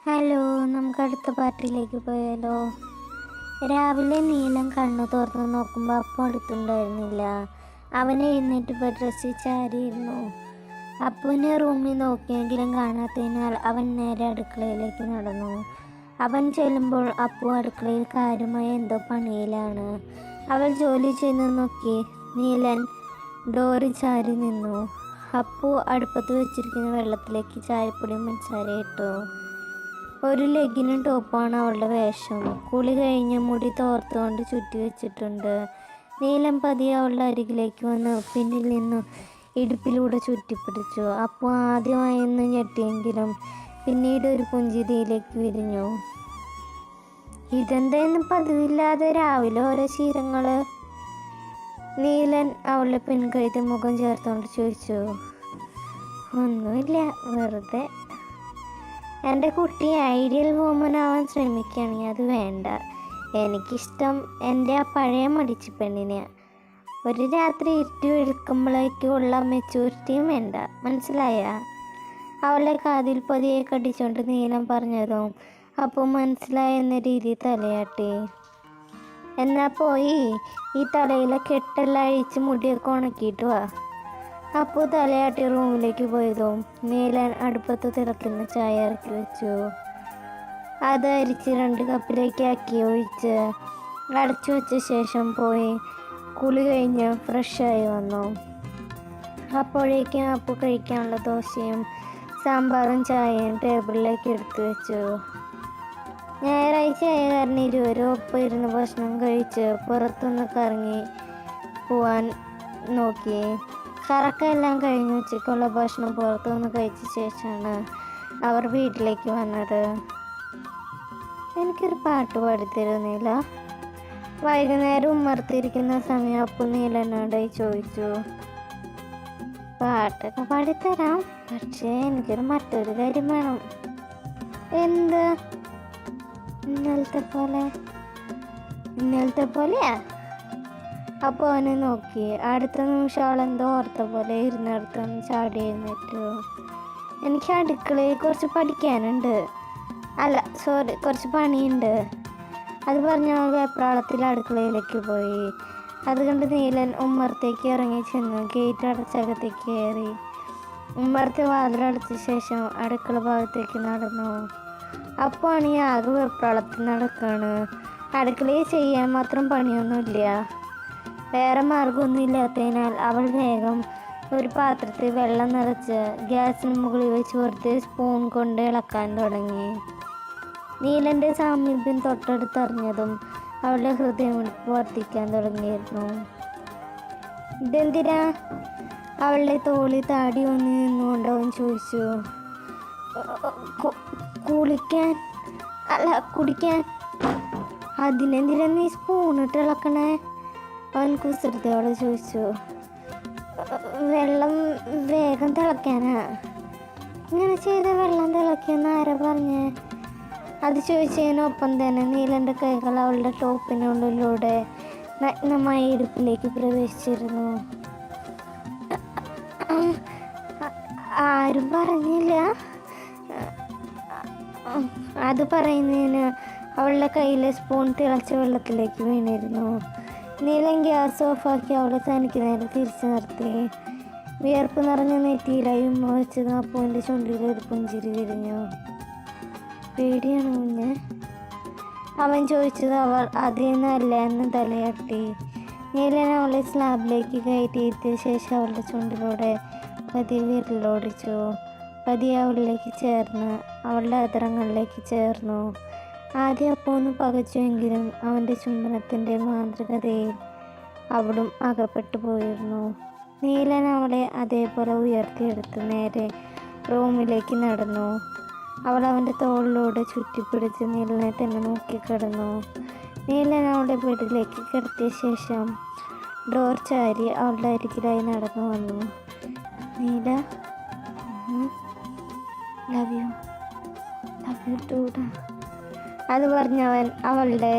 Hello, നമുക്ക് അടുത്ത പാർട്ടിയിലേക്ക് പോയാലോ? രാവിലെ നീലം കണ്ണു തുറന്ന് നോക്കുമ്പോൾ അപ്പം അടുത്തുണ്ടായിരുന്നില്ല. അവൻ എഴുന്നേറ്റ് ഡ്രസ്സിൽ ചാരിയിരുന്നു. അപ്പുവിനെ റൂമിൽ നോക്കിയെങ്കിലും കാണാത്തതിനാൽ അവൻ നേരെ അടുക്കളയിലേക്ക് നടന്നു. അവൻ ചെല്ലുമ്പോൾ അപ്പു അടുക്കളയിൽ കാര്യമായ എന്തോ പണിയിലാണ്. അവൾ ജോലി ചെയ്ത് നോക്കി നീലൻ ഡോറിൽ ചാരി നിന്നു. അപ്പു അടുപ്പത്ത് വെച്ചിരിക്കുന്ന വെള്ളത്തിലേക്ക് ചായപ്പൊടിയും പഞ്ചസാരയും ഇട്ടു. ഒരു ലെഗിനും ടോപ്പാണ് അവളുടെ വേഷം. കുളി കഴിഞ്ഞ് മുടി തോർത്തുകൊണ്ട് ചുറ്റി വെച്ചിട്ടുണ്ട്. നീലം പതിയെ അവളുടെ അരികിലേക്ക് വന്ന് പിന്നിൽ നിന്നും ഇടുപ്പിലൂടെ ചുറ്റിപ്പിടിച്ചു. അപ്പോൾ ആദ്യമായൊന്ന് ഞെട്ടിയെങ്കിലും പിന്നീട് ഒരു പുഞ്ചിരിയിലേക്ക് വിരിഞ്ഞു. ഇതെന്തായിരുന്നു പതിവില്ലാതെ രാവിലെ ഓരോ ശീലങ്ങൾ? നീലൻ അവളുടെ പിൻകഴുത്തിൽ മുഖം ചേർത്തുകൊണ്ട് ചോദിച്ചു. ഒന്നുമില്ല, വെറുതെ. എൻ്റെ കുട്ടി ഐഡിയൽ വുമൻ ആവാൻ ശ്രമിക്കുകയാണെങ്കിൽ അത് വേണ്ട. എനിക്കിഷ്ടം എൻ്റെ ആ പഴയ മടിച്ചു പെണ്ണിനെ. ഒരു രാത്രി ഇരുട്ടി വെളുക്കുമ്പോഴേക്കുള്ള മെച്യൂരിറ്റിയും വേണ്ട, മനസ്സിലായ? അവളുടെ കാതിൽ പതിയെ കടിച്ചുകൊണ്ട് നീലം പറഞ്ഞതും അപ്പോൾ മനസ്സിലായ എന്ന രീതിയിൽ തലയാട്ടി. എന്നാൽ പോയി ഈ തലയിലെ കെട്ടെല്ലാം അഴിച്ച് മുടിയൊക്കെ ഉണക്കിയിട്ട് വാ. അപ്പോൾ തലയാട്ടി റൂമിലേക്ക് പോയതും നീലൻ അടുപ്പത്ത് തിളക്കുന്ന ചായ ഇറക്കി വെച്ചു. അത് അരിച്ച് 2 കപ്പിലേക്ക് ആക്കി ഒഴിച്ച് അടച്ചു വെച്ച ശേഷം പോയി കുളി കഴിഞ്ഞ് ഫ്രഷായി വന്നു. അപ്പോഴേക്കും അപ്പു കഴിക്കാനുള്ള ദോശയും സാമ്പാറും ചായയും ടേബിളിലേക്ക് എടുത്തു വെച്ചു. ഞായറാഴ്ച ആയ കാരണം ഇരുവരും ഒപ്പം ഇരുന്ന് ഭക്ഷണം കഴിച്ച് പുറത്തുനിന്ന് കറങ്ങി പോവാൻ നോക്കി. കറക്കമെല്ലാം കഴിഞ്ഞ് ഉച്ചയ്ക്കുള്ള ഭക്ഷണം പുറത്തുനിന്ന് കഴിച്ച ശേഷമാണ് അവർ വീട്ടിലേക്ക് വന്നത്. എനിക്കൊരു പാട്ട് പാടിത്തരുന്നില്ല? വൈകുന്നേരം ഉമ്മർത്തിരിക്കുന്ന സമയം അപ്പു നീലനോടായി ചോദിച്ചു. പാട്ടൊക്കെ പാടിത്തരാം, പക്ഷേ എനിക്കൊരു മറ്റൊരു കാര്യം വേണം. എന്ത്? ഇന്നലത്തെ പോലെയാ? അപ്പോൾ അവനെ നോക്കി. അടുത്ത നിമിഷം അവളെന്തോ ഓർത്ത പോലെ ഇരുന്നിടത്തൊന്ന് ചാടി എഴുന്നേറ്റു. എനിക്ക് അടുക്കളയിൽ കുറച്ച് പഠിക്കാനുണ്ട്, കുറച്ച് പണിയുണ്ട്. അത് പറഞ്ഞ് അവൾ വെപ്രാളത്തിൽ അടുക്കളയിലേക്ക് പോയി. അതുകൊണ്ട് നീലൻ ഉമ്മറത്തേക്ക് ഇറങ്ങി ചെന്ന് ഗേറ്റ് അടച്ചകത്തേക്ക് കയറി. ഉമ്മറത്തെ വാതിലടച്ച ശേഷം അടുക്കള ഭാഗത്തേക്ക് നടന്നു. അപ്പോൾ ആണ് ഈ ആകെ വെപ്രാളത്തിൽ നടക്കുകയാണ്. അടുക്കളയിൽ ചെയ്യാൻ മാത്രം പണിയൊന്നുമില്ല. വേറെ മാർഗമൊന്നും ഇല്ലാത്തതിനാൽ അവൾ വേഗം ഒരു പാത്രത്തിൽ വെള്ളം നിറച്ച് ഗ്യാസിന് മുകളിൽ വെച്ച് വെറുതെ സ്പൂൺ കൊണ്ട് ഇളക്കാൻ തുടങ്ങി. നീലൻ്റെ സാമീപ്യം തൊട്ടടുത്തറിഞ്ഞതും അവളുടെ ഹൃദയം വർദ്ധിക്കാൻ തുടങ്ങിയിരുന്നു. ഇതെന്തിനാ? അവളുടെ തോളിൽ താടി ഒന്ന് നിന്നുകൊണ്ട് അവൻ ചോദിച്ചു. കുടിക്കാൻ. അതിനെന്തിനാ നീ സ്പൂണിട്ട് ഇളക്കണേ? അവൻ കുസൃതിയോടെ ചോദിച്ചു. വെള്ളം വേഗം തിളയ്ക്കാനാ. ഇങ്ങനെ ചെയ്ത വെള്ളം തിളയ്ക്കുമെന്ന് ആരാ പറഞ്ഞേ? അത് ചോദിച്ചതിനൊപ്പം തന്നെ നീലൻ്റെ കൈകൾ അവളുടെ ടോപ്പിനുള്ളിലൂടെ നഗ്നമായ ഇടുപ്പിലേക്ക് പ്രവേശിച്ചിരുന്നു. ആരും പറഞ്ഞില്ല? അത് പറയുന്നതിന് അവളുടെ കയ്യിലെ സ്പൂൺ തിളച്ച വെള്ളത്തിലേക്ക് വീണിരുന്നു. നീലൻ ഗ്യാസ് ഓഫാക്കി അവളെ തനിക്ക് നേരെ തിരിച്ചു നിർത്തി. വിയർപ്പ് നിറഞ്ഞ നെറ്റിയിലായി ഉമ്മ വെച്ചത് അപ്പുവിൻ്റെ ചുണ്ടിൽ ഒരു പുഞ്ചിരി വിരിഞ്ഞു. പേടിയാണ് കുഞ്ഞ്? അവൻ ചോദിച്ചത്. അവൾ അതേന്നല്ല എന്ന് തലയാട്ടി. നീലൻ അവളെ സ്ലാബിലേക്ക് കയറ്റിയിരുത്തിയ ശേഷം അവളുടെ ചുണ്ടിലൂടെ പതിയെ വിരലോടിച്ചു. പതിയെ അവളിലേക്ക് ചേർന്ന് അവളുടെ അധരങ്ങളിലേക്ക് ചേർന്നു. ആദ്യം അപ്പൊന്ന് പകച്ചുവെങ്കിലും അവൻ്റെ ചുംബനത്തിൻ്റെ മാന്ത്രികതയിൽ അവളും അകപ്പെട്ടു പോയിരുന്നു. നീലൻ അവളെ അതേപോലെ ഉയർത്തിയെടുത്ത് നേരെ റൂമിലേക്ക് നടന്നു. അവൾ അവൻ്റെ തോളിലൂടെ ചുറ്റിപ്പിടിച്ച് നീലനെ തന്നെ നോക്കിക്കിടന്നു. നീലൻ അവളുടെ ബെഡിലേക്ക് കിടത്തിയ ശേഷം ഡോർ ചാരി അവളുടെ അരികിലായി നടന്നു വന്നു. നീല, ലവ് യു ടൂടാ. അത് പറഞ്ഞവൻ അവളുടെ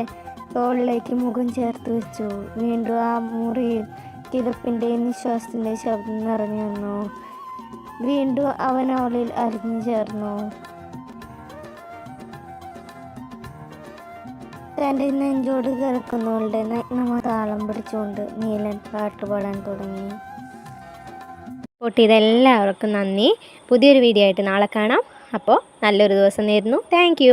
തോളിലേക്ക് മുഖം ചേർത്ത് വെച്ചു. വീണ്ടും ആ മുറിയിൽ കിതപ്പിൻ്റെയും നിശ്വാസത്തിൻ്റെ ശബ്ദം നിറഞ്ഞു വന്നു. വീണ്ടും അവൻ അവളിൽ അലിഞ്ഞു ചേർന്നു. തൻ്റെ നെഞ്ചോട് കിടക്കുന്നവളുടെ നഗ്നമ താളം പിടിച്ചുകൊണ്ട് നീലൻ പാട്ട് പാടാൻ തുടങ്ങി. സപ്പോർട്ട് ചെയ്ത എല്ലാവർക്കും നന്ദി. പുതിയൊരു വീഡിയോ ആയിട്ട് നാളെ കാണാം. അപ്പോൾ നല്ലൊരു ദിവസം നേരുന്നു. താങ്ക്